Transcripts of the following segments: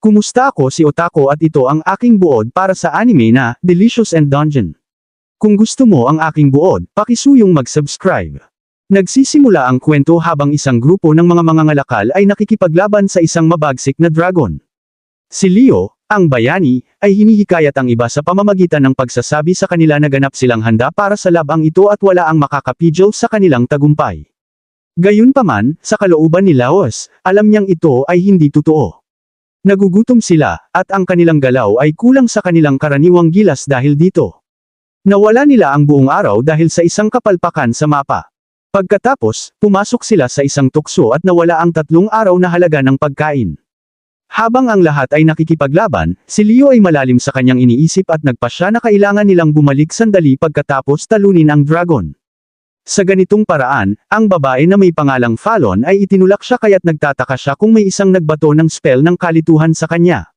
Kumusta, ako si Otako at ito ang aking buod para sa anime na Delicious and Dungeon. Kung gusto mo ang aking buod, pakisuyong mag-subscribe. Nagsisimula ang kwento habang isang grupo ng mga mangangalakal ay nakikipaglaban sa isang mabagsik na dragon. Si Leo, ang bayani, ay hinihikayat ang iba sa pamamagitan ng pagsasabi sa kanila na ganap silang handa para sa labang ito at wala ang makakapigil sa kanilang tagumpay. Gayunpaman, sa kalooban ni Laos, alam niyang ito ay hindi totoo. Nagugutom sila, at ang kanilang galaw ay kulang sa kanilang karaniwang gilas dahil dito. Nawala nila ang buong araw dahil sa isang kapalpakan sa mapa. Pagkatapos, pumasok sila sa isang tukso at nawala ang 3 araw na halaga ng pagkain. Habang ang lahat ay nakikipaglaban, si Leo ay malalim sa kanyang iniisip at nagpasya na kailangan nilang bumalik sandali pagkatapos talunin ang dragon. Sa ganitong paraan, ang babae na may pangalang Fallon ay itinulak siya kaya't nagtataka siya kung may isang nagbato ng spell ng kalituhan sa kanya.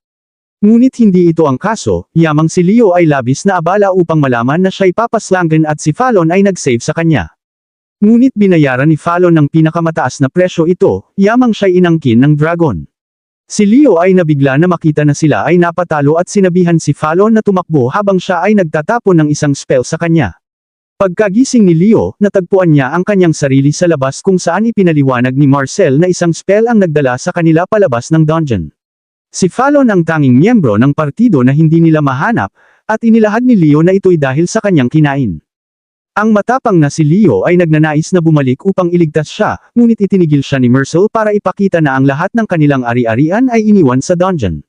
Ngunit hindi ito ang kaso, yamang si Leo ay labis na abala upang malaman na siya'y papaslangan at si Fallon ay nag-save sa kanya. Ngunit binayaran ni Fallon ng pinakamataas na presyo ito, yamang siya'y inangkin ng dragon. Si Leo ay nabigla na makita na sila ay napatalo at sinabihan si Fallon na tumakbo habang siya ay nagtatapon ng isang spell sa kanya. Pagkagising ni Leo, natagpuan niya ang kanyang sarili sa labas kung saan ipinaliwanag ni Marcel na isang spell ang nagdala sa kanila palabas ng dungeon. Si Fallon ang tanging miyembro ng partido na hindi nila mahanap, at inilahad ni Leo na ito'y dahil sa kanyang kinain. Ang matapang na si Leo ay nagnanais na bumalik upang iligtas siya, ngunit itinigil siya ni Marcel para ipakita na ang lahat ng kanilang ari-arian ay iniwan sa dungeon.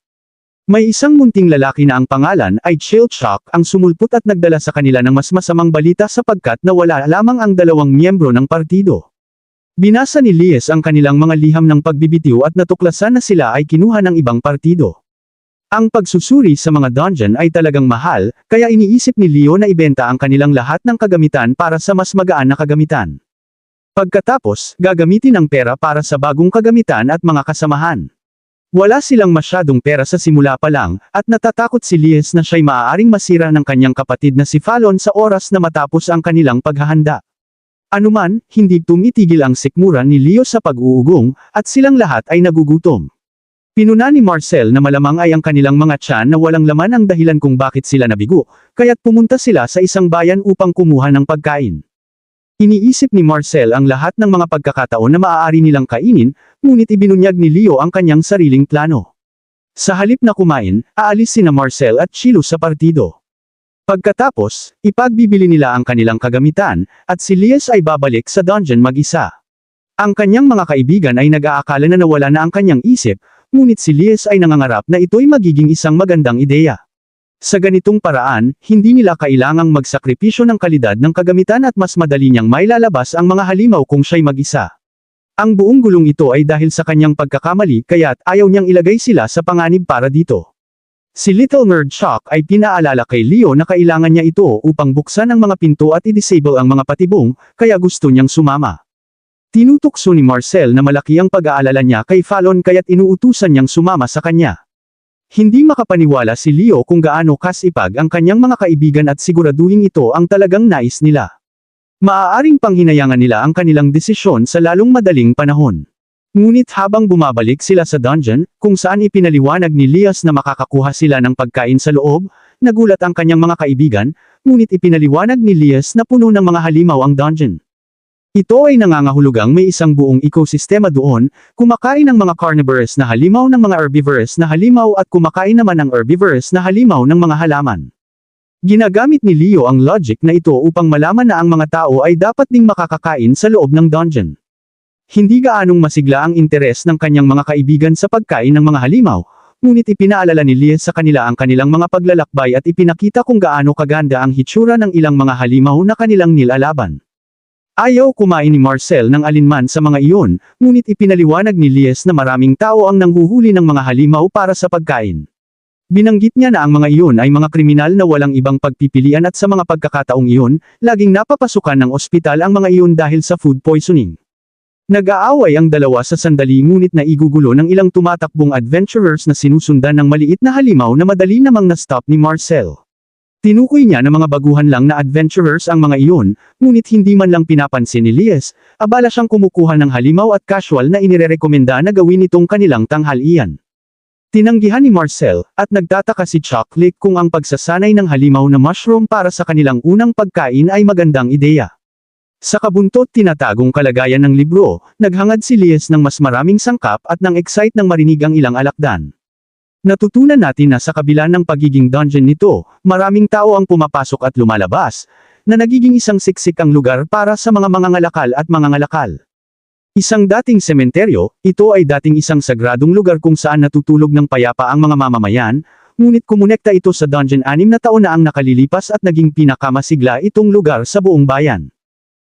May isang munting lalaki na ang pangalan ay Chilchok ang sumulpot at nagdala sa kanila ng mas masamang balita sapagkat nawala lamang ang 2 miyembro ng partido. Binasa ni Lies ang kanilang mga liham ng pagbibitiw at natuklasan na sila ay kinuha ng ibang partido. Ang pagsusuri sa mga dungeon ay talagang mahal, kaya iniisip ni Leo na ibenta ang kanilang lahat ng kagamitan para sa mas magaan na kagamitan. Pagkatapos, gagamitin ang pera para sa bagong kagamitan at mga kasamahan. Wala silang masyadong pera sa simula pa lang, at natatakot si Lies na siya'y maaaring masira ng kanyang kapatid na si Fallon sa oras na matapos ang kanilang paghahanda. Anuman, hindi tumitigil ang sikmura ni Leo sa pag-uugong, at silang lahat ay nagugutom. Pinuna ni Marcel na malamang ay ang kanilang mga tiyan na walang laman ang dahilan kung bakit sila nabigo, kaya't pumunta sila sa isang bayan upang kumuha ng pagkain. Iniisip ni Marcel ang lahat ng mga pagkakataon na maaari nilang kainin, ngunit ibinunyag ni Leo ang kanyang sariling plano. Sa halip na kumain, aalis sina Marcel at Chilo sa partido. Pagkatapos, ipagbibili nila ang kanilang kagamitan, at si Lies ay babalik sa dungeon mag-isa. Ang kanyang mga kaibigan ay nag-aakala na nawala na ang kanyang isip, ngunit si Lies ay nangangarap na ito'y magiging isang magandang ideya. Sa ganitong paraan, hindi nila kailangang magsakripisyo ng kalidad ng kagamitan at mas madali niyang mailalabas ang mga halimaw kung siya'y mag-isa. Ang buong gulong ito ay dahil sa kanyang pagkakamali kaya't ayaw niyang ilagay sila sa panganib para dito. Si Little Nerd Shock ay pinaalala kay Leo na kailangan niya ito upang buksan ang mga pinto at i-disable ang mga patibong, kaya gusto niyang sumama. Tinutukso ni Marcel na malaki ang pag-aalala niya kay Fallon kaya't inuutusan niyang sumama sa kanya. Hindi makapaniwala si Leo kung gaano kasipag ang kanyang mga kaibigan at siguraduhin ito ang talagang nais nila. Maaaring panghinayangan nila ang kanilang desisyon sa lalong madaling panahon. Ngunit habang bumabalik sila sa dungeon, kung saan ipinaliwanag ni Lies na makakakuha sila ng pagkain sa loob, nagulat ang kanyang mga kaibigan, ngunit ipinaliwanag ni Lies na puno ng mga halimaw ang dungeon. Ito ay nangangahulugang may isang buong ekosistema doon, kumakain ng mga carnivorous na halimaw ng mga herbivorous na halimaw at kumakain naman ng herbivorous na halimaw ng mga halaman. Ginagamit ni Leo ang logic na ito upang malaman na ang mga tao ay dapat ding makakakain sa loob ng dungeon. Hindi gaanong masigla ang interes ng kanyang mga kaibigan sa pagkain ng mga halimaw, ngunit ipinaalala ni Leo sa kanila ang kanilang mga paglalakbay at ipinakita kung gaano kaganda ang hitsura ng ilang mga halimaw na kanilang nilalaban. Ayaw kumain ni Marcel ng alinman sa mga iyon, ngunit ipinaliwanag ni Lies na maraming tao ang nanghuhuli ng mga halimaw para sa pagkain. Binanggit niya na ang mga iyon ay mga kriminal na walang ibang pagpipilian at sa mga pagkakataong iyon, laging napapasukan ng ospital ang mga iyon dahil sa food poisoning. Nag-aaway ang dalawa sa sandali ngunit naigugulo ng ilang tumatakbong adventurers na sinusundan ng maliit na halimaw na madali namang na-stop ni Marcel. Tinukoy niya na mga baguhan lang na adventurers ang mga iyon, ngunit hindi man lang pinapansin ni Lies, abala siyang kumukuha ng halimaw at casual na inirerekomenda na gawin itong kanilang tanghalian. Tinanggihan ni Marcel, at nagtataka si Chocolate kung ang pagsasanay ng halimaw na mushroom para sa kanilang unang pagkain ay magandang ideya. Sa kabuntot tinatagong kalagayan ng libro, naghangad si Lies ng mas maraming sangkap at nang excite ng marinig ang ilang alakdan. Natutunan natin na sa kabila ng pagiging dungeon nito, maraming tao ang pumapasok at lumalabas, na nagiging isang siksik ang lugar para sa mga mangangalakal at mangangalakal. Isang dating sementeryo, ito ay dating isang sagradong lugar kung saan natutulog ng payapa ang mga mamamayan, ngunit kumonekta ito sa dungeon 6 na taon na ang nakalilipas at naging pinakamasigla itong lugar sa buong bayan.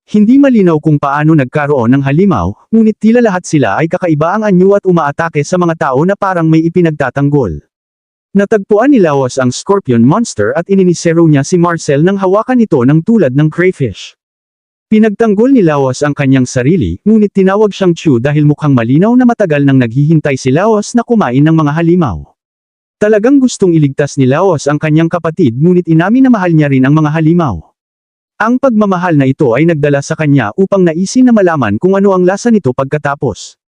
Hindi malinaw kung paano nagkaroon ng halimaw, ngunit tila lahat sila ay kakaiba ang anyo at umaatake sa mga tao na parang may ipinagtatanggol. Natagpuan ni Laos ang scorpion monster at ininisero niya si Marcel nang hawakan ito ng tulad ng crayfish. Pinagtanggol ni Laos ang kanyang sarili, ngunit tinawag siyang Chu dahil mukhang malinaw na matagal nang naghihintay si Laos na kumain ng mga halimaw. Talagang gustong iligtas ni Laos ang kanyang kapatid ngunit inamin na mahal niya rin ang mga halimaw. Ang pagmamahal na ito ay nagdala sa kanya upang naisin na malaman kung ano ang lasa nito pagkatapos.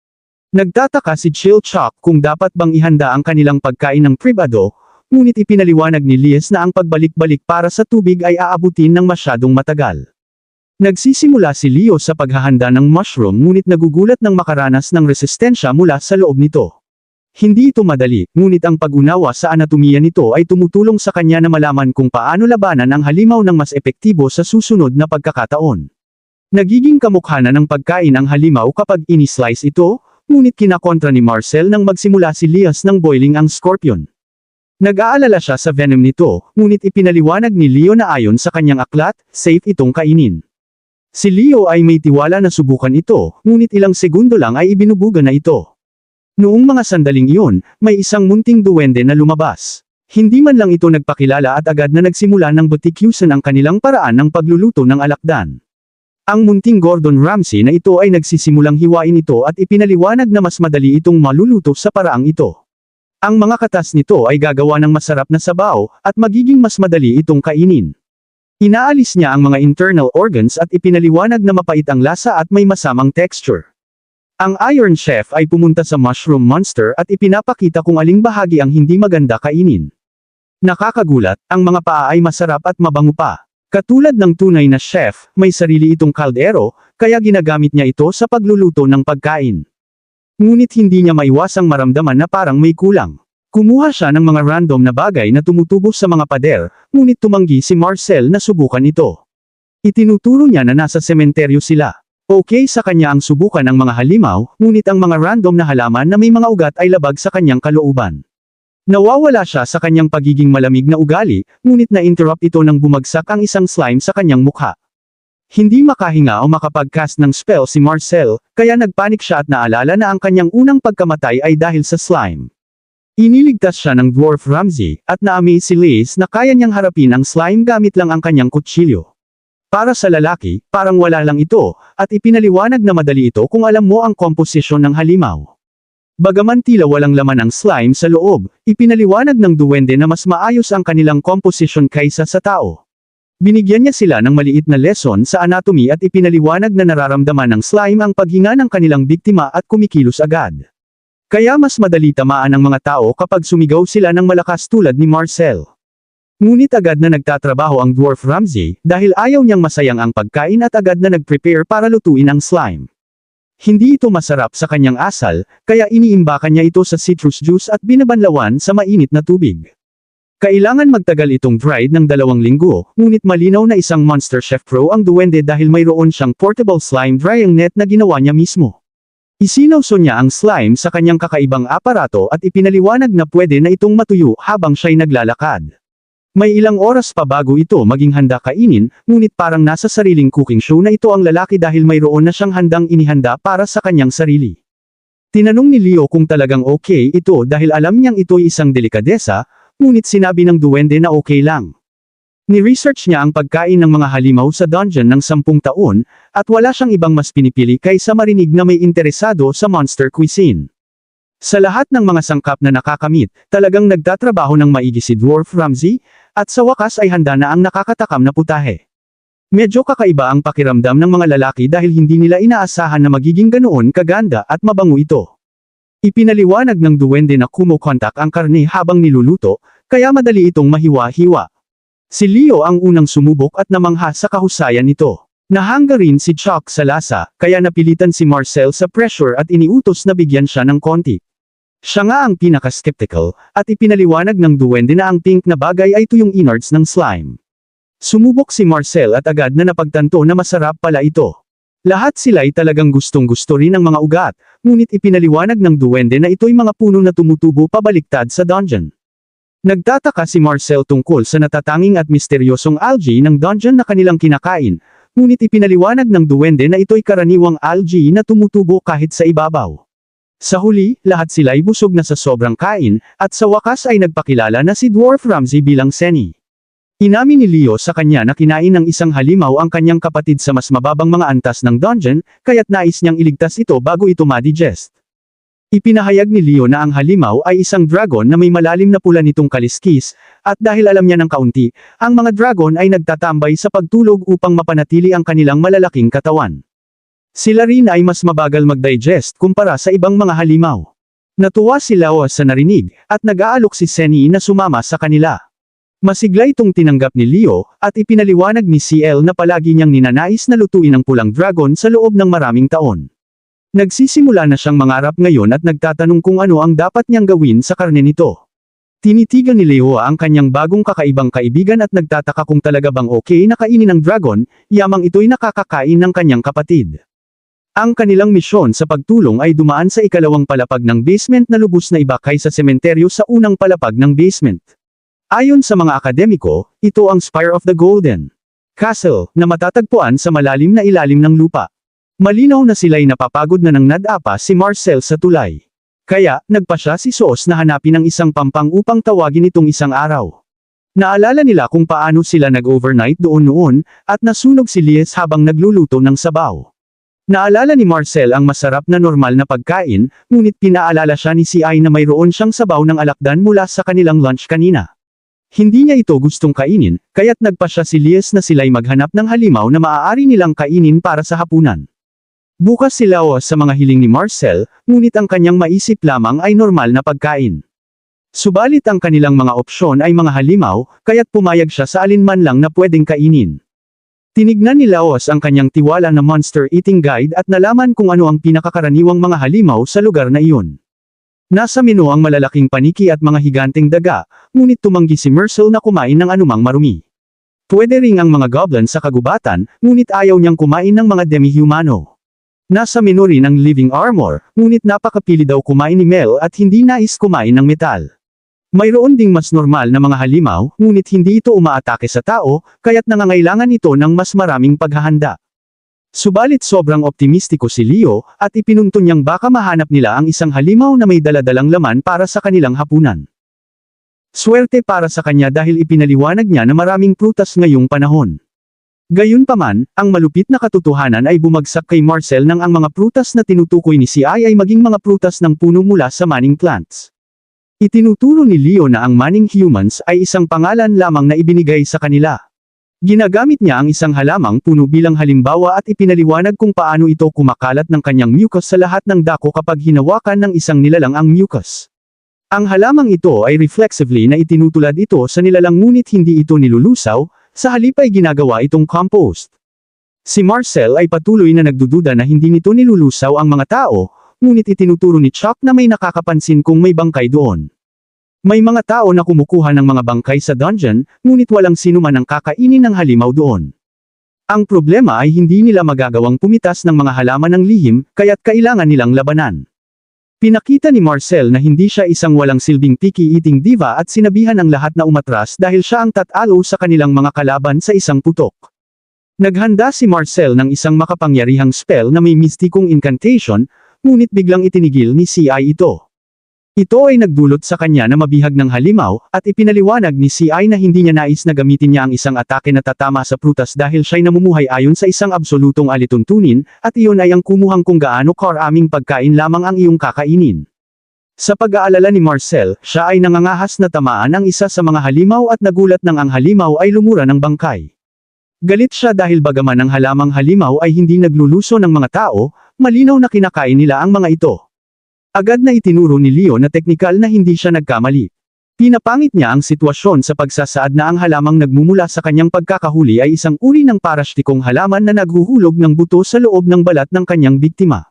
Nagtataka si Chilchok kung dapat bang ihanda ang kanilang pagkain ng privado, ngunit ipinaliwanag ni Lies na ang pagbalik-balik para sa tubig ay aabutin ng masyadong matagal. Nagsisimula si Leo sa paghahanda ng mushroom ngunit nagugulat ng makaranas ng resistensya mula sa loob nito. Hindi ito madali, ngunit ang pag-unawa sa anatomiya nito ay tumutulong sa kanya na malaman kung paano labanan ang halimaw ng mas epektibo sa susunod na pagkakataon. Nagiging kamukha na ng pagkain ang halimaw kapag ini-slice ito, ngunit kinakontra ni Marcel nang magsimula si Lias ng boiling ang scorpion. Nag-aalala siya sa venom nito, ngunit ipinaliwanag ni Leo na ayon sa kanyang aklat, safe itong kainin. Si Leo ay may tiwala na subukan ito, ngunit ilang segundo lang ay ibinubuga na ito. Noong mga sandaling iyon, may isang munting duwende na lumabas. Hindi man lang ito nagpakilala at agad na nagsimula ng butikyusan ang kanilang paraan ng pagluluto ng alakdan. Ang munting Gordon Ramsay na ito ay nagsisimulang hiwain ito at ipinaliwanag na mas madali itong maluluto sa paraang ito. Ang mga katas nito ay gagawa ng masarap na sabaw, at magiging mas madali itong kainin. Inaalis niya ang mga internal organs at ipinaliwanag na mapait ang lasa at may masamang texture. Ang Iron Chef ay pumunta sa Mushroom Monster at ipinapakita kung aling bahagi ang hindi maganda kainin. Nakakagulat, ang mga paa ay masarap at mabango pa. Katulad ng tunay na chef, may sarili itong kaldero, kaya ginagamit niya ito sa pagluluto ng pagkain. Ngunit hindi niya maiwasang maramdaman na parang may kulang. Kumuha siya ng mga random na bagay na tumutubo sa mga pader, ngunit tumanggi si Marcel na subukan ito. Itinuturo niya na nasa sementeryo sila. Okay sa kanya ang subukan ng mga halimaw, ngunit ang mga random na halaman na may mga ugat ay labag sa kanyang kalooban. Nawawala siya sa kanyang pagiging malamig na ugali, ngunit na-interrupt ito nang bumagsak ang isang slime sa kanyang mukha. Hindi makahinga o makapag-cast ng spell si Marcel, kaya nagpanik siya at naalala na ang kanyang unang pagkamatay ay dahil sa slime. Iniligtas siya ng Dwarf Ramsay, at na-amaze si Liz na kaya niyang harapin ang slime gamit lang ang kanyang kutsilyo. Para sa lalaki, parang wala lang ito, at ipinaliwanag na madali ito kung alam mo ang komposisyon ng halimaw. Bagaman tila walang laman ang slime sa loob, ipinaliwanag ng duwende na mas maayos ang kanilang komposisyon kaysa sa tao. Binigyan niya sila ng maliit na lesson sa anatomy at ipinaliwanag na nararamdaman ng slime ang paghinga ng kanilang biktima at kumikilos agad. Kaya mas madali tamaan ang mga tao kapag sumigaw sila ng malakas tulad ni Marcel. Ngunit agad na nagtatrabaho ang Dwarf Ramsay, dahil ayaw niyang masayang ang pagkain at agad na nag-prepare para lutuin ang slime. Hindi ito masarap sa kanyang asal, kaya iniimbakan niya ito sa citrus juice at binabanlawan sa mainit na tubig. Kailangan magtagal itong dried ng 2 linggo, ngunit malinaw na isang Monster Chef Pro ang duwende dahil mayroon siyang portable slime drying net na ginawa niya mismo. Isinawso niya ang slime sa kanyang kakaibang aparato at ipinaliwanag na pwede na itong matuyo habang siya'y naglalakad. May ilang oras pa bago ito maging handa kainin, ngunit parang nasa sariling cooking show na ito ang lalaki dahil mayroon na siyang handang inihanda para sa kanyang sarili. Tinanong ni Leo kung talagang okay ito dahil alam niyang ito'y isang delikadesa, ngunit sinabi ng duwende na okay lang. Ni-research niya ang pagkain ng mga halimaw sa dungeon ng 10 taon, at wala siyang ibang mas pinipili kaysa marinig na may interesado sa monster cuisine. Sa lahat ng mga sangkap na nakakamit, talagang nagtatrabaho ng maigi si Dwarf Ramsay, at sa wakas ay handa na ang nakakatakam na putahe. Medyo kakaiba ang pakiramdam ng mga lalaki dahil hindi nila inaasahan na magiging ganoon kaganda at mabango ito. Ipinaliwanag ng duwende na kumokontak ang karne habang niluluto, kaya madali itong mahiwa-hiwa. Si Leo ang unang sumubok at namangha sa kahusayan nito. Nahanga rin si Chuck sa lasa, kaya napilitan si Marcel sa pressure at iniutos na bigyan siya ng konti. Siya nga ang pinaka-skeptical, at ipinaliwanag ng duwende na ang pink na bagay ay tuyong innards ng slime. Sumubok si Marcel at agad na napagtanto na masarap pala ito. Lahat sila'y talagang gustong-gusto rin ang mga ugat, ngunit ipinaliwanag ng duwende na ito'y mga puno na tumutubo pabaliktad sa dungeon. Nagtataka si Marcel tungkol sa natatanging at misteryosong algae ng dungeon na kanilang kinakain, ngunit ipinaliwanag ng duwende na ito'y karaniwang algae na tumutubo kahit sa ibabaw. Sa huli, lahat sila'y busog na sa sobrang kain, at sa wakas ay nagpakilala na si Dwarf Ramsey bilang Senny. Inamin ni Leo sa kanya na kinain ng isang halimaw ang kanyang kapatid sa mas mababang mga antas ng dungeon, kaya't nais niyang iligtas ito bago ito madigest. Ipinahayag ni Leo na ang halimaw ay isang dragon na may malalim na pula nitong kaliskis, at dahil alam niya ng kaunti, ang mga dragon ay nagtatambay sa pagtulog upang mapanatili ang kanilang malalaking katawan. Sila rin ay mas mabagal mag-digest kumpara sa ibang mga halimaw. Natuwa si Leo sa narinig, at nag-aalok si Senny na sumama sa kanila. Masigla itong tinanggap ni Leo, at ipinaliwanag ni CL na palagi niyang ninanais na lutuin ang pulang dragon sa loob ng maraming taon. Nagsisimula na siyang mangarap ngayon at nagtatanong kung ano ang dapat niyang gawin sa karne nito. Tinitigan ni Leo ang kanyang bagong kakaibang kaibigan at nagtataka kung talaga bang okay na kainin ng dragon, yamang ito'y nakakakain ng kanyang kapatid. Ang kanilang misyon sa pagtulong ay dumaan sa ikalawang palapag ng basement na lubos na iba kaysa sementeryo sa unang palapag ng basement. Ayon sa mga akademiko, ito ang Spire of the Golden Castle, na matatagpuan sa malalim na ilalim ng lupa. Malinaw na sila'y napapagod na ng nadapa si Marcel sa tulay. Kaya, nagpa siya si Sos na hanapin ang isang pampang upang tawagin itong isang araw. Naalala nila kung paano sila nag-overnight doon noon, at nasunog si Lies habang nagluluto ng sabaw. Naalala ni Marcel ang masarap na normal na pagkain, ngunit pinaalala siya ni CI na mayroon siyang sabaw ng alakdan mula sa kanilang lunch kanina. Hindi niya ito gustong kainin, kaya't nagpa siya si Lies na sila'y maghanap ng halimaw na maaari nilang kainin para sa hapunan. Bukas si Leo sa mga hiling ni Marcel, ngunit ang kanyang maisip lamang ay normal na pagkain. Subalit ang kanilang mga opsyon ay mga halimaw, kaya't pumayag siya sa alinman lang na pwedeng kainin. Tinignan ni Laos ang kanyang tiwala na monster eating guide at nalaman kung ano ang pinakakaraniwang mga halimaw sa lugar na iyon. Nasa menu ang malalaking paniki at mga higanteng daga, ngunit tumanggi si Marcel na kumain ng anumang marumi. Pwede ring ang mga goblin sa kagubatan, ngunit ayaw niyang kumain ng mga demi-humano. Nasa menu rin ang living armor, ngunit napakapili daw kumain ni Mel at hindi nais kumain ng metal. Mayroon ding mas normal na mga halimaw, ngunit hindi ito umaatake sa tao, kaya't nangangailangan ito ng mas maraming paghahanda. Subalit sobrang optimistiko si Leo, at ipinunto niyang baka mahanap nila ang isang halimaw na may daladalang laman para sa kanilang hapunan. Swerte para sa kanya dahil ipinaliwanag niya na maraming prutas ngayong panahon. Gayunpaman, ang malupit na katotohanan ay bumagsak kay Marcel nang ang mga prutas na tinutukoy ni CI ay maging mga prutas ng puno mula sa manning plants. Itinuturo ni Leo na ang manning humans ay isang pangalan lamang na ibinigay sa kanila. Ginagamit niya ang isang halamang puno bilang halimbawa at ipinaliwanag kung paano ito kumakalat ng kanyang mucus sa lahat ng dako kapag hinawakan ng isang nilalang ang mucus. Ang halamang ito ay reflexively na itinutulad ito sa nilalang ngunit hindi ito nilulusaw, sa halip ay ginagawa itong compost. Si Marcel ay patuloy na nagdududa na hindi nito nilulusaw ang mga tao, ngunit itinuturo ni Chuck na may nakakapansin kung may bangkay doon. May mga tao na kumukuha ng mga bangkay sa dungeon, ngunit walang sino man ang kakainin ng halimaw doon. Ang problema ay hindi nila magagawang pumitas ng mga halaman ng lihim, kaya't kailangan nilang labanan. Pinakita ni Marcel na hindi siya isang walang silbing picky-eating diva at sinabihan ang lahat na umatras dahil siya ang tatalo sa kanilang mga kalaban sa isang putok. Naghanda si Marcel ng isang makapangyarihang spell na may mistikong incantation, ngunit biglang itinigil ni CI ito. Ito ay nagdulot sa kanya na mabihag ng halimaw, at ipinaliwanag ni CI na hindi niya nais na gamitin niya ang isang atake na tatama sa prutas dahil siya'y namumuhay ayon sa isang absolutong alituntunin, at iyon ay ang kumuhang kung gaano karaming pagkain lamang ang iyong kakainin. Sa pag-aalala ni Marcel, siya ay nangangahas na tamaan ang isa sa mga halimaw at nagulat nang ang halimaw ay lumura ng bangkay. Galit siya dahil bagaman ang halamang halimaw ay hindi nagluluso ng mga tao, malinaw na kinakain nila ang mga ito. Agad na itinuro ni Leo na teknikal na hindi siya nagkamali. Pinapangit niya ang sitwasyon sa pagsasaad na ang halamang nagmumula sa kanyang pagkakahuli ay isang uri ng parastikong halaman na naghuhulog ng buto sa loob ng balat ng kanyang biktima.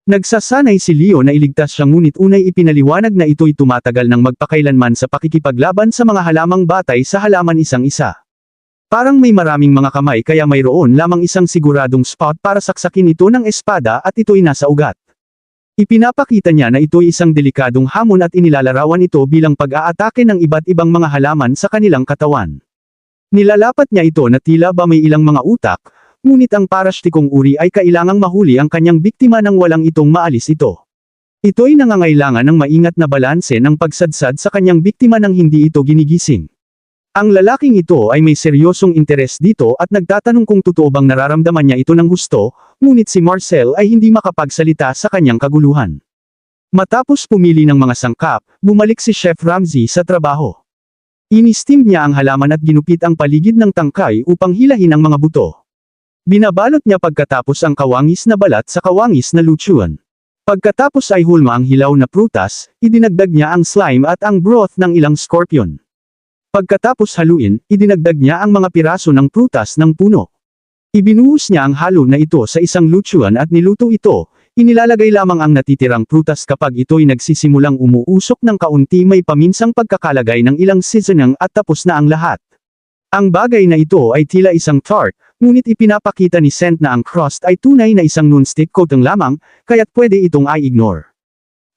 Nagsasanay si Leo na iligtas siya ngunit unay ipinaliwanag na ito'y tumatagal ng magpakailanman sa pakikipaglaban sa mga halamang batay sa halaman isang-isa. Parang may maraming mga kamay kaya mayroon lamang isang siguradong spot para saksakin ito ng espada at ito'y nasa ugat. Ipinapakita niya na ito'y isang delikadong hamon at inilalarawan ito bilang pag-aatake ng iba't ibang mga halaman sa kanilang katawan. Nilalapat niya ito na tila ba may ilang mga utak, ngunit ang parastikong uri ay kailangang mahuli ang kanyang biktima nang walang itong maalis ito. Ito'y nangangailangan ng maingat na balanse ng pagsadsad sa kanyang biktima nang hindi ito ginigising. Ang lalaking ito ay may seryosong interes dito at nagtatanong kung totoo bang nararamdaman niya ito ng gusto, ngunit si Marcel ay hindi makapagsalita sa kanyang kaguluhan. Matapos pumili ng mga sangkap, bumalik si Chef Ramsay sa trabaho. Inistim niya ang halaman at ginupit ang paligid ng tangkay upang hilahin ang mga buto. Binabalot niya pagkatapos ang kawangis na balat sa kawangis na lutuan. Pagkatapos ay hulma ang hilaw na prutas, idinagdag niya ang slime at ang broth ng ilang scorpion. Pagkatapos haluin, idinagdag niya ang mga piraso ng prutas ng puno. Ibinuhos niya ang halo na ito sa isang lutuan at niluto ito, inilalagay lamang ang natitirang prutas kapag ito'y nagsisimulang umuusok ng kaunti may paminsang pagkakalagay ng ilang seasoning at tapos na ang lahat. Ang bagay na ito ay tila isang tart, ngunit ipinapakita ni Scent na ang crust ay tunay na isang non-stick coating lamang, kaya't pwede itong i-ignore.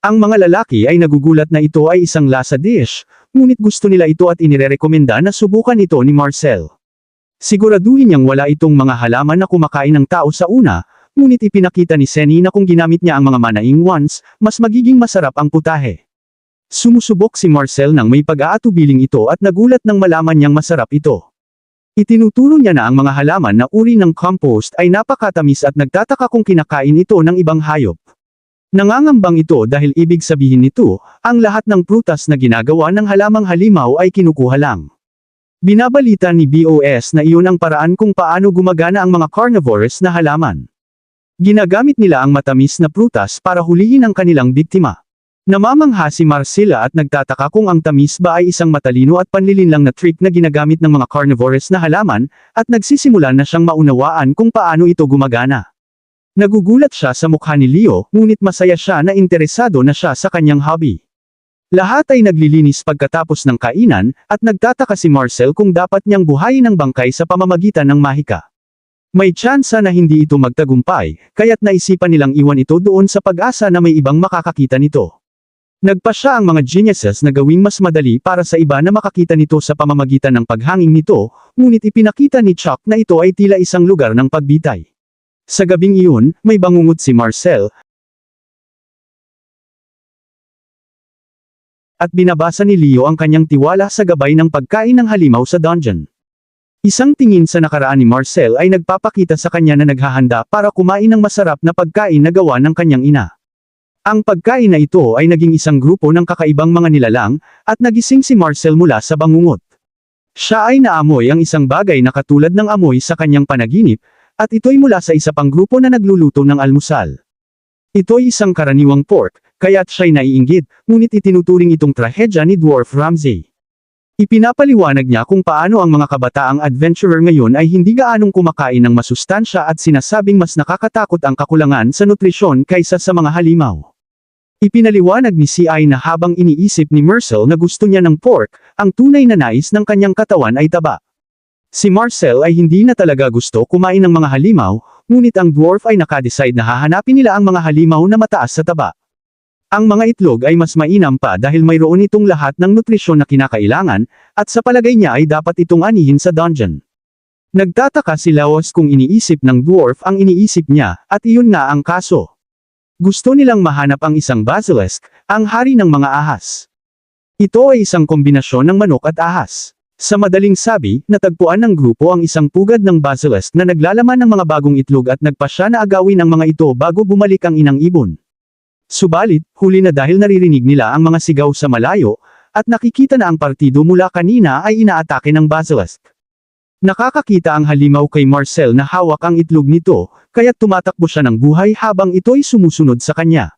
Ang mga lalaki ay nagugulat na ito ay isang lasa dish, ngunit gusto nila ito at inirekomenda na subukan ito ni Marcel. Siguraduhin niyang wala itong mga halaman na kumakain ng tao sa una, ngunit ipinakita ni Senny na kung ginamit niya ang mga manaing ones, mas magiging masarap ang putahe. Sumusubok si Marcel nang may pag-aatubiling ito at nagulat nang malaman niyang masarap ito. Itinuturo niya na ang mga halaman na uri ng compost ay napakatamis at nagtataka kung kinakain ito ng ibang hayop. Nangangambang ito dahil ibig sabihin nito, ang lahat ng prutas na ginagawa ng halamang halimaw ay kinukuha lang. Binabalita ni BOS na iyon ang paraan kung paano gumagana ang mga carnivorous na halaman. Ginagamit nila ang matamis na prutas para hulihin ang kanilang biktima. Namamangha si Marcela at nagtataka kung ang tamis ba ay isang matalino at panlilinlang na trick na ginagamit ng mga carnivorous na halaman, at nagsisimula na siyang maunawaan kung paano ito gumagana. Nagugulat siya sa mukha ni Leo, ngunit masaya siya na interesado na siya sa kanyang hobby. Lahat ay naglilinis pagkatapos ng kainan, at nagtataka si Marcel kung dapat niyang buhayin ang bangkay sa pamamagitan ng mahika. May tsansa na hindi ito magtagumpay, kaya't naisipan nilang iwan ito doon sa pag-asa na may ibang makakakita nito. Nagpa siya ang mga geniuses na gawing mas madali para sa iba na makakita nito sa pamamagitan ng paghanging nito, ngunit ipinakita ni Chuck na ito ay tila isang lugar ng pagbitay. Sa gabing iyon, may bangungot si Marcel, at binabasa ni Leo ang kanyang tiwala sa gabay ng pagkain ng halimaw sa dungeon. Isang tingin sa nakaraan ni Marcel ay nagpapakita sa kanya na naghahanda para kumain ng masarap na pagkain na gawa ng kanyang ina. Ang pagkain na ito ay naging isang grupo ng kakaibang mga nilalang, at nagising si Marcel mula sa bangungot. Siya ay naamoy ang isang bagay na katulad ng amoy sa kanyang panaginip, at ito'y mula sa isa pang grupo na nagluluto ng almusal. Ito'y isang karaniwang pork, kaya't siya'y naiinggit, ngunit itinuturing itong trahedya ni Dwarf Ramsay. Ipinapaliwanag niya kung paano ang mga kabataang adventurer ngayon ay hindi gaanong kumakain ng masustansya at sinasabing mas nakakatakot ang kakulangan sa nutrisyon kaysa sa mga halimaw. Ipinaliwanag ni CI na habang iniisip ni Marcel na gusto niya ng pork, ang tunay na nais ng kanyang katawan ay taba. Si Marcel ay hindi na talaga gusto kumain ng mga halimaw, ngunit ang dwarf ay nakadecide na hahanapin nila ang mga halimaw na mataas sa taba. Ang mga itlog ay mas mainam pa dahil mayroon itong lahat ng nutrisyon na kinakailangan, at sa palagay niya ay dapat itong anihin sa dungeon. Nagtataka si Laos kung iniisip ng dwarf ang iniisip niya, at iyon nga ang kaso. Gusto nilang mahanap ang isang basilisk, ang hari ng mga ahas. Ito ay isang kombinasyon ng manok at ahas. Sa madaling sabi, natagpuan ng grupo ang isang pugad ng basilisk na naglalaman ng mga bagong itlog at nagpasya na agawin ang mga ito bago bumalik ang inang ibon. Subalit, huli na dahil naririnig nila ang mga sigaw sa malayo, at nakikita na ang partido mula kanina ay inaatake ng basilisk. Nakakakita ang halimaw kay Marcel na hawak ang itlog nito, kaya't tumatakbo siya ng buhay habang ito'y sumusunod sa kanya.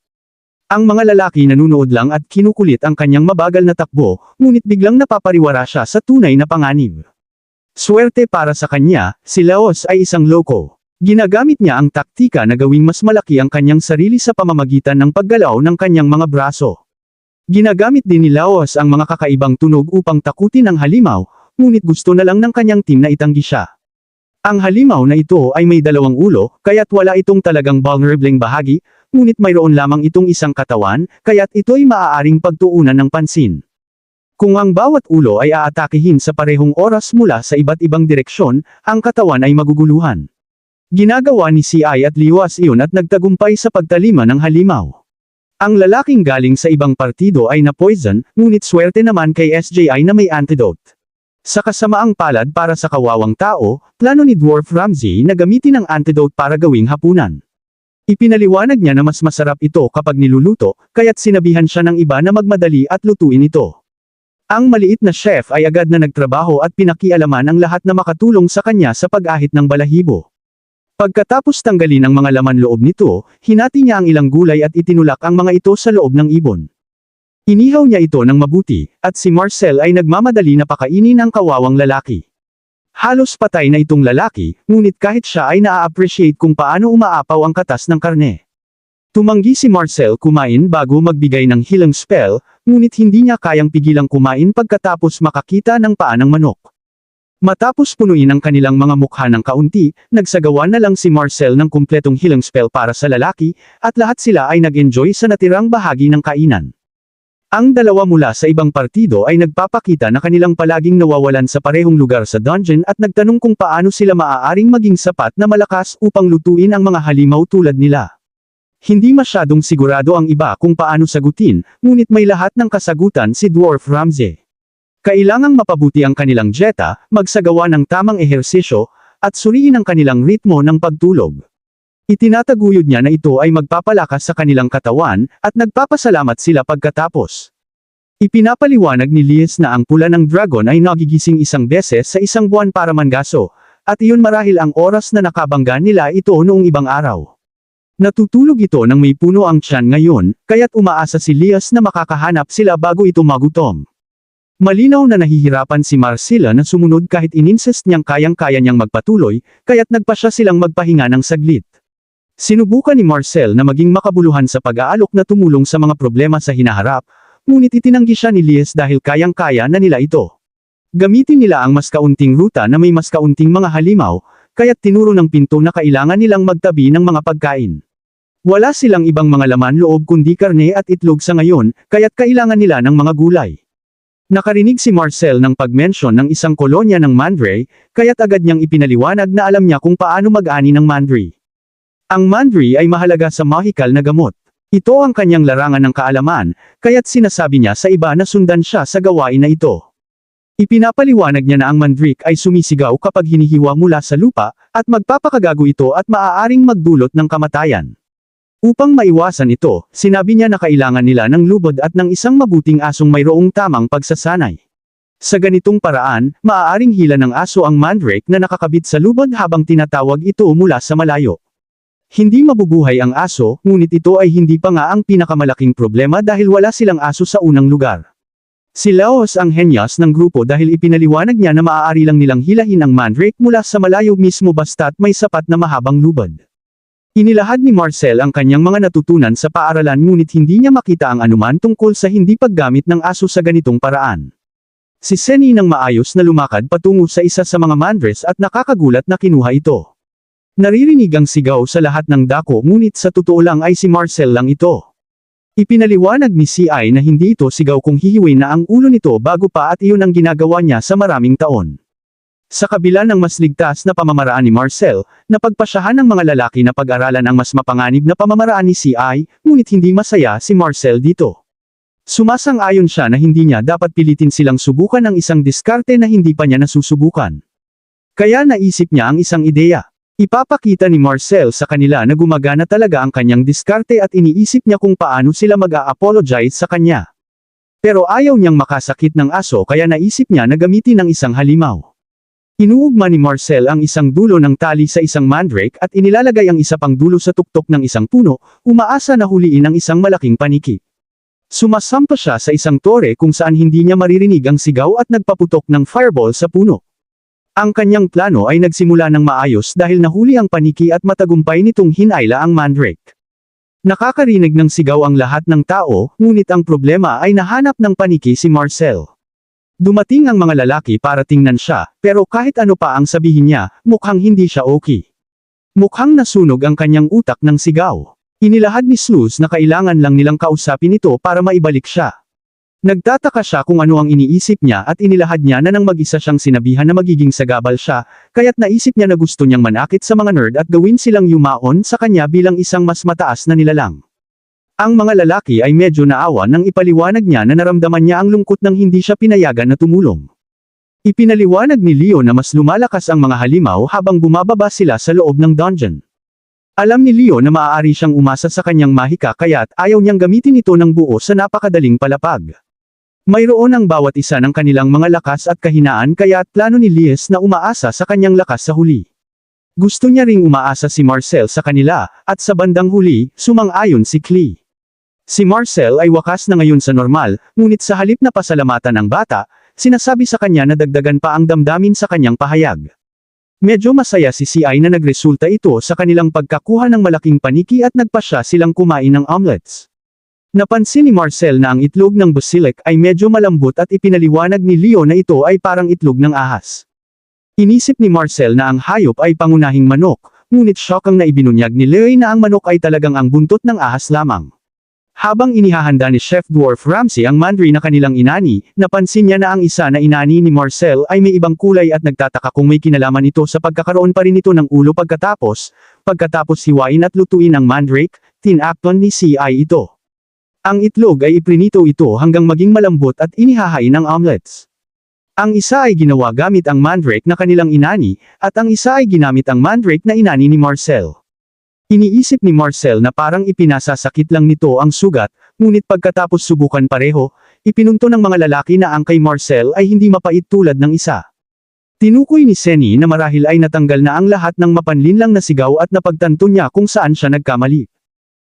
Ang mga lalaki nanunood lang at kinukulit ang kanyang mabagal na takbo, ngunit biglang napapariwara siya sa tunay na panganib. Swerte para sa kanya, si Laos ay isang loko. Ginagamit niya ang taktika na gawing mas malaki ang kanyang sarili sa pamamagitan ng paggalaw ng kanyang mga braso. Ginagamit din ni Laos ang mga kakaibang tunog upang takutin ang halimaw, ngunit gusto na lang ng kanyang team na itanggi siya. Ang halimaw na ito ay may dalawang ulo, kaya't wala itong talagang vulnerableng bahagi, ngunit mayroon lamang itong isang katawan, kaya't ito'y maaaring pagtuunan ng pansin. Kung ang bawat ulo ay aatakihin sa parehong oras mula sa iba't ibang direksyon, ang katawan ay maguguluhan. Ginagawa ni CI at Liwas iyon at nagtagumpay sa pagtalima ng halimaw. Ang lalaking galing sa ibang partido ay na-poison, ngunit swerte naman kay SJI na may antidote. Sa kasamaang palad para sa kawawang tao, plano ni Dwarf Ramsey na gamitin ang antidote para gawing hapunan. Ipinaliwanag niya na mas masarap ito kapag niluluto, kaya't sinabihan siya ng iba na magmadali at lutuin ito. Ang maliit na chef ay agad na nagtrabaho at pinakialaman ang lahat na makatulong sa kanya sa pag-ahit ng balahibo. Pagkatapos tanggalin ang mga laman loob nito, hinati niya ang ilang gulay at itinulak ang mga ito sa loob ng ibon. Inihaw niya ito ng mabuti, at si Marcel ay nagmamadali na pakainin ang kawawang lalaki. Halos patay na itong lalaki, ngunit kahit siya ay naa-appreciate kung paano umaapaw ang katas ng karne. Tumanggi si Marcel kumain bago magbigay ng healing spell, ngunit hindi niya kayang pigilang kumain pagkatapos makakita ng paa ng manok. Matapos punuin ang kanilang mga mukha ng kaunti, nagsagawa na lang si Marcel ng kumpletong healing spell para sa lalaki, at lahat sila ay nag-enjoy sa natirang bahagi ng kainan. Ang dalawa mula sa ibang partido ay nagpapakita na kanilang palaging nawawalan sa parehong lugar sa dungeon at nagtanong kung paano sila maaaring maging sapat na malakas upang lutuin ang mga halimaw tulad nila. Hindi masyadong sigurado ang iba kung paano sagutin, ngunit may lahat ng kasagutan si Dwarf Ramsey. Kailangang mapabuti ang kanilang dieta, magsagawa ng tamang ehersisyo, at suriin ang kanilang ritmo ng pagtulog. Itinataguyod niya na ito ay magpapalakas sa kanilang katawan, at nagpapasalamat sila pagkatapos. Ipinapaliwanag ni Lies na ang pula ng dragon ay nagigising isang beses sa isang buwan para mangaso, at iyon marahil ang oras na nakabangga nila ito noong ibang araw. Natutulog ito nang may puno ang tiyan ngayon, kaya't umaasa si Lies na makakahanap sila bago ito magutom. Malinaw na nahihirapan si Marcella na sumunod kahit ininsist niyang kayang-kaya niyang magpatuloy, kaya't nagpa siya silang magpahinga ng saglit. Sinubukan ni Marcel na maging makabuluhan sa pag-aalok na tumulong sa mga problema sa hinaharap, ngunit itinanggi siya ni Lies dahil kayang-kaya na nila ito. Gamitin nila ang mas kaunting ruta na may mas kaunting mga halimaw, kaya't tinuro ng pinto na kailangan nilang magtabi ng mga pagkain. Wala silang ibang mga laman loob kundi karne at itlog sa ngayon, kaya't kailangan nila ng mga gulay. Nakarinig si Marcel ng pag-mention ng isang kolonya ng Mandray, kaya't agad niyang ipinaliwanag na alam niya kung paano mag-ani ng Mandray. Ang Mandray ay mahalaga sa mahikal na gamot. Ito ang kanyang larangan ng kaalaman, kaya't sinasabi niya sa iba na sundan siya sa gawain na ito. Ipinapaliwanag niya na ang Mandrake ay sumisigaw kapag hinihiwa mula sa lupa, at magpapakagago ito at maaaring magdulot ng kamatayan. Upang maiwasan ito, sinabi niya na kailangan nila ng lubod at ng isang mabuting asong mayroong tamang pagsasanay. Sa ganitong paraan, maaaring hila ng aso ang Mandrake na nakakabit sa lubod habang tinatawag ito mula sa malayo. Hindi mabubuhay ang aso, ngunit ito ay hindi pa nga ang pinakamalaking problema dahil wala silang aso sa unang lugar. Si Laos ang henyas ng grupo dahil ipinaliwanag niya na maaari lang nilang hilahin ang Mandrake mula sa malayo mismo basta't may sapat na mahabang lubad. Inilahad ni Marcel ang kanyang mga natutunan sa paaralan ngunit hindi niya makita ang anuman tungkol sa hindi paggamit ng aso sa ganitong paraan. Si Senny nang maayos na lumakad patungo sa isa sa mga mandres at nakakagulat na kinuha ito. Naririnig ang sigaw sa lahat ng dako ngunit sa totoo lang ay si Marcel lang ito. Ipinaliwanag ni CI na hindi ito sigaw kung hihiwin na ang ulo nito bago pa at iyon ang ginagawa niya sa maraming taon. Sa kabila ng mas ligtas na pamamaraan ni Marcel, napagpasyahan ng mga lalaki na pag-aralan ang mas mapanganib na pamamaraan ni CI, ngunit hindi masaya si Marcel dito. Sumasang-ayon siya na hindi niya dapat pilitin silang subukan ang isang diskarte na hindi pa niya nasusubukan. Kaya naisip niya ang isang ideya. Ipapakita ni Marcel sa kanila na gumagana talaga ang kanyang diskarte at iniisip niya kung paano sila mag-a-apologize sa kanya. Pero ayaw niyang makasakit ng aso kaya naisip niya na gamitin ang isang halimaw. Inuugma ni Marcel ang isang dulo ng tali sa isang mandrake at inilalagay ang isa pang dulo sa tuktok ng isang puno, umaasa na huliin ang isang malaking paniki. Sumasampa siya sa isang tore kung saan hindi niya maririnig ang sigaw at nagpaputok ng fireball sa puno. Ang kanyang plano ay nagsimula ng maayos dahil nahuli ang paniki at matagumpay nitong hinayla ang mandrake. Nakakarinig ng sigaw ang lahat ng tao, ngunit ang problema ay nahanap ng paniki si Marcel. Dumating ang mga lalaki para tingnan siya, pero kahit ano pa ang sabihin niya, mukhang hindi siya okay. Mukhang nasunog ang kanyang utak ng sigaw. Inilahad ni Sluz na kailangan lang nilang kausapin ito para maibalik siya. Nagtataka siya kung ano ang iniisip niya at inilahad niya na nang mag-isa siyang sinabihan na magiging sagabal siya, kaya't naisip niya na gusto niyang manakit sa mga nerd at gawin silang yumaon sa kanya bilang isang mas mataas na nilalang. Ang mga lalaki ay medyo naawa nang ipaliwanag niya na naramdaman niya ang lungkot nang hindi siya pinayagan na tumulong. Ipinaliwanag ni Leo na mas lumalakas ang mga halimaw habang bumababa sila sa loob ng dungeon. Alam ni Leo na maaari siyang umasa sa kanyang mahika kaya't ayaw niyang gamitin ito ng buo sa napakadaling palapag. Mayroon ang bawat isa ng kanilang mga lakas at kahinaan kaya't plano ni Lies na umaasa sa kanyang lakas sa huli. Gusto niya ring umaasa si Marcel sa kanila, at sa bandang huli, sumang-ayon si Klee. Si Marcel ay wakas na ngayon sa normal, ngunit sa halip na pasalamatan ang bata, sinasabi sa kanya na dagdagan pa ang damdamin sa kanyang pahayag. Medyo masaya si CI na nagresulta ito sa kanilang pagkakuha ng malaking paniki at nagpasya silang kumain ng omelets. Napansin ni Marcel na ang itlog ng basilic ay medyo malambot at ipinaliwanag ni Leo na ito ay parang itlog ng ahas. Inisip ni Marcel na ang hayop ay pangunahing manok, ngunit shock ang naibinunyag ni Leo na ang manok ay talagang ang buntot ng ahas lamang. Habang inihahanda ni Chef Dwarf Ramsay ang mandri na kanilang inani, napansin niya na ang isa na inani ni Marcel ay may ibang kulay at nagtataka kung may kinalaman ito sa pagkakaroon pa rin ito ng ulo pagkatapos hiwain at lutuin ang mandrake, tinakpan ni CI ito. Ang itlog ay iprinito ito hanggang maging malambot at inihahain ng omelets. Ang isa ay ginawa gamit ang mandrake na kanilang inani, at ang isa ay ginamit ang mandrake na inani ni Marcel. Iniisip ni Marcel na parang ipinasasakit lang nito ang sugat, ngunit pagkatapos subukan pareho, ipinunto ng mga lalaki na ang kay Marcel ay hindi mapait tulad ng isa. Tinukoy ni Senny na marahil ay natanggal na ang lahat ng mapanlinlang na sigaw at napagtanto niya kung saan siya nagkamali.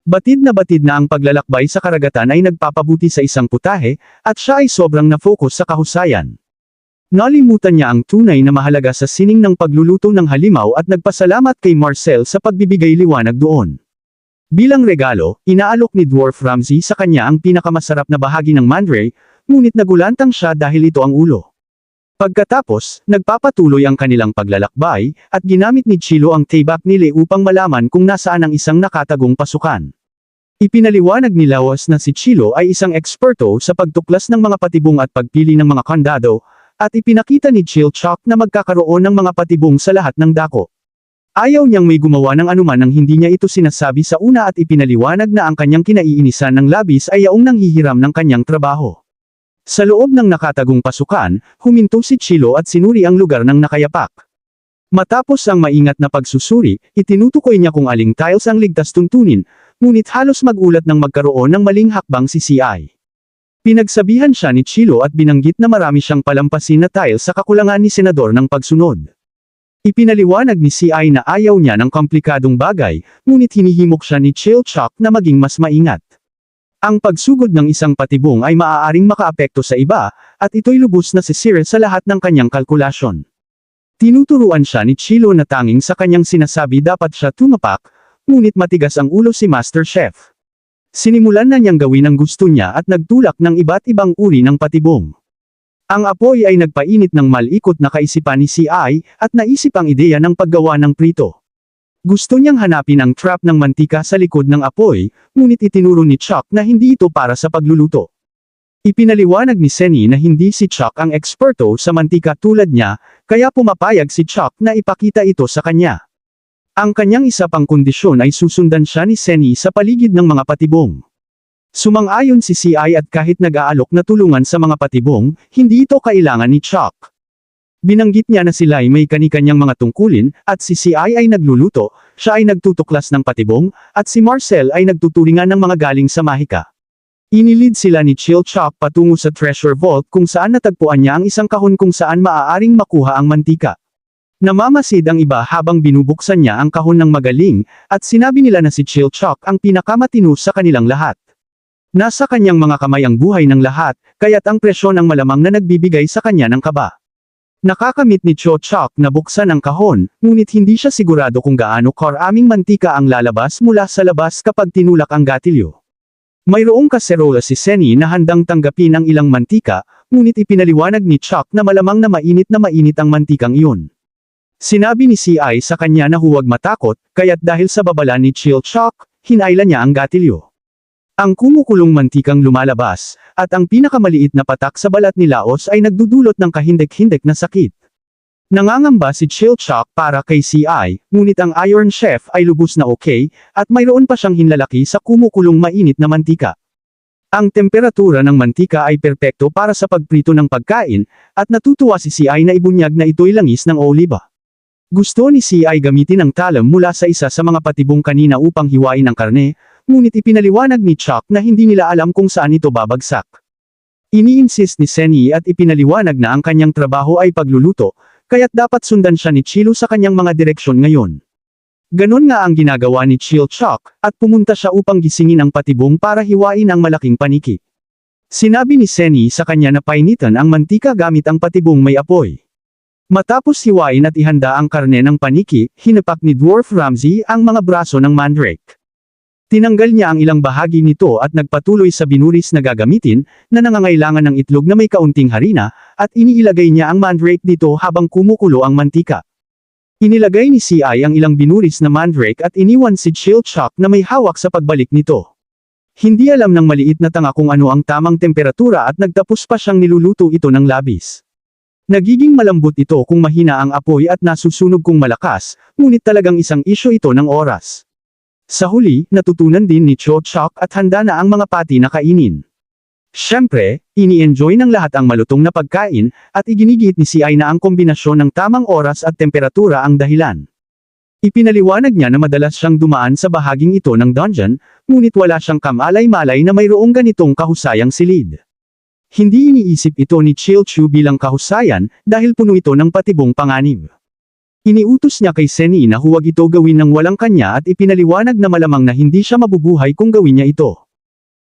Batid na ang paglalakbay sa karagatan ay nagpapabuti sa isang putahe, at siya ay sobrang na-focus sa kahusayan. Nalimutan niya ang tunay na mahalaga sa sining ng pagluluto ng halimaw at nagpasalamat kay Marcel sa pagbibigay liwanag doon. Bilang regalo, inaalok ni Dwarf Ramsay sa kanya ang pinakamasarap na bahagi ng mandray, ngunit nagulantang siya dahil ito ang ulo. Pagkatapos, nagpapatuloy ang kanilang paglalakbay, at ginamit ni Chilo ang taybak nila upang malaman kung nasaan ang isang nakatagong pasukan. Ipinaliwanag ni Lawas na si Chilo ay isang eksperto sa pagtuklas ng mga patibong at pagpili ng mga kandado, at ipinakita ni Chilchok na magkakaroon ng mga patibong sa lahat ng dako. Ayaw niyang may gumawa ng anuman nang hindi niya ito sinasabi sa una at ipinaliwanag na ang kanyang kinaiinisan ng labis ay yaong nanghihiram ng kanyang trabaho. Sa loob ng nakatagong pasukan, huminto si Chilo at sinuri ang lugar ng nakayapak. Matapos ang maingat na pagsusuri, itinutukoy niya kung aling tiles ang ligtas tuntunin, ngunit halos magulat nang magkaroon ng maling hakbang si CI. Pinagsabihan siya ni Chilo at binanggit na marami siyang palampasin na tile sa kakulangan ni Senador ng pagsunod. Ipinaliwanag ni CI na ayaw niya ng komplikadong bagay, ngunit hinihimok siya ni Chilchok na maging mas maingat. Ang pagsugod ng isang patibong ay maaaring makaapekto sa iba, at ito'y lubos na sisira sa lahat ng kanyang kalkulasyon. Tinuturuan siya ni Chilo na tanging sa kanyang sinasabi dapat siya tumapak, ngunit matigas ang ulo si Master Chef. Sinimulan na niyang gawin ang gusto niya at nagtulak ng iba't ibang uri ng patibong. Ang apoy ay nagpainit ng malikot na kaisipan ni CI, at naisip ang ideya ng paggawa ng prito. Gusto niyang hanapin ang trap ng mantika sa likod ng apoy, ngunit itinuro ni Chuck na hindi ito para sa pagluluto. Ipinaliwanag ni Senny na hindi si Chuck ang eksperto sa mantika tulad niya, kaya pumapayag si Chuck na ipakita ito sa kanya. Ang kanyang isa pang kondisyon ay susundan siya ni Senny sa paligid ng mga patibong. Sumang-ayon si CI at kahit nag-aalok na tulungan sa mga patibong, hindi ito kailangan ni Chuck. Binanggit niya na sila ay may kani-kanyang mga tungkulin, at si CI ay nagluluto, siya ay nagtutuklas ng patibong, at si Marcel ay nagtuturingan ng mga galing sa mahika. Inilid sila ni Chilchok patungo sa treasure vault kung saan natagpuan niya ang isang kahon kung saan maaaring makuha ang mantika. Namamasid ang iba habang binubuksan niya ang kahon ng magaling, at sinabi nila na si Chilchok ang pinakamatino sa kanilang lahat. Nasa kanyang mga kamay ang buhay ng lahat, kaya't ang presyon ang malamang na nagbibigay sa kanya ng kaba. Nakakamit ni Chilchok na buksan ang kahon, ngunit hindi siya sigurado kung gaano karaming mantika ang lalabas mula sa labas kapag tinulak ang gatilyo. Mayroong kaserola si Senny na handang tanggapin ang ilang mantika, ngunit ipinaliwanag ni Chuck na malamang na mainit ang mantikang iyon. Sinabi ni CI sa kanya na huwag matakot, kaya't dahil sa babala ni Chilchok, hinayla niya ang gatilyo. Ang kumukulong mantikang lumalabas, at ang pinakamaliit na patak sa balat ni Laos ay nagdudulot ng kahindek-hindek na sakit. Nangangamba si Chilchok para kay CI, ngunit ang Iron Chef ay lubos na okay, at mayroon pa siyang hinlalaki sa kumukulong mainit na mantika. Ang temperatura ng mantika ay perpekto para sa pagprito ng pagkain, at natutuwa si CI na ibunyag na ito'y langis ng oliba. Gusto ni CI gamitin ang talam mula sa isa sa mga patibong kanina upang hiwain ang karne, ngunit ipinaliwanag ni Chuck na hindi nila alam kung saan ito babagsak. Ini-insist ni Senny at ipinaliwanag na ang kanyang trabaho ay pagluluto, kaya't dapat sundan siya ni Chilo sa kanyang mga direksyon ngayon. Ganon nga ang ginagawa ni Chilchok, at pumunta siya upang gisingin ang patibong para hiwain ang malaking paniki. Sinabi ni Senny sa kanya na painitan ang mantika gamit ang patibong may apoy. Matapos hiwain at ihanda ang karne ng paniki, hinapak ni Dwarf Ramsey ang mga braso ng mandrake. Tinanggal niya ang ilang bahagi nito at nagpatuloy sa binuris na gagamitin, na nangangailangan ng itlog na may kaunting harina, at iniilagay niya ang mandrake dito habang kumukulo ang mantika. Inilagay ni CI ang ilang binuris na mandrake at iniwan si Chilchok na may hawak sa pagbalik nito. Hindi alam ng maliit na tanga kung ano ang tamang temperatura at nagtapos pa siyang niluluto ito ng labis. Nagiging malambot ito kung mahina ang apoy at nasusunog kung malakas, ngunit talagang isang isyo ito ng oras. Sa huli, natutunan din ni Chilchok at handa na ang mga pati na kainin. Siyempre, ini-enjoy ng lahat ang malutong na pagkain, at iginigit ni CI na ang kombinasyon ng tamang oras at temperatura ang dahilan. Ipinaliwanag niya na madalas siyang dumaan sa bahaging ito ng dungeon, ngunit wala siyang kamalay-malay na mayroong ganitong kahusayang silid. Hindi iniisip ito ni Chilchu bilang kahusayan, dahil puno ito ng patibong panganib. Iniutos niya kay Senny na huwag ito gawin ng walang kanya at ipinaliwanag na malamang na hindi siya mabubuhay kung gawin niya ito.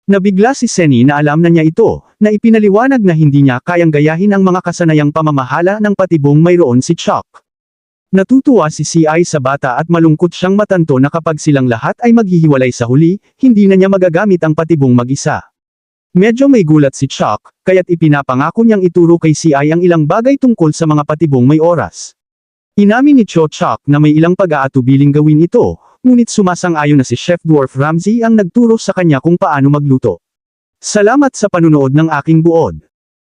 Nabigla si Senny na alam na niya ito, na ipinaliwanag na hindi niya kayang gayahin ang mga kasanayang pamamahala ng patibong mayroon si Chuck. Natutuwa si CI sa bata at malungkot siyang matanto na kapag silang lahat ay maghihiwalay sa huli, hindi na niya magagamit ang patibong mag-isa. Medyo may gulat si Chuck, kaya't ipinapangako niyang ituro kay CI ang ilang bagay tungkol sa mga patibong may oras. Inamin ni Chilchok na may ilang pag-aatubiling gawin ito, ngunit sumasang-ayon na si Chef Dwarf Ramsey ang nagturo sa kanya kung paano magluto. Salamat sa panunood ng aking buod.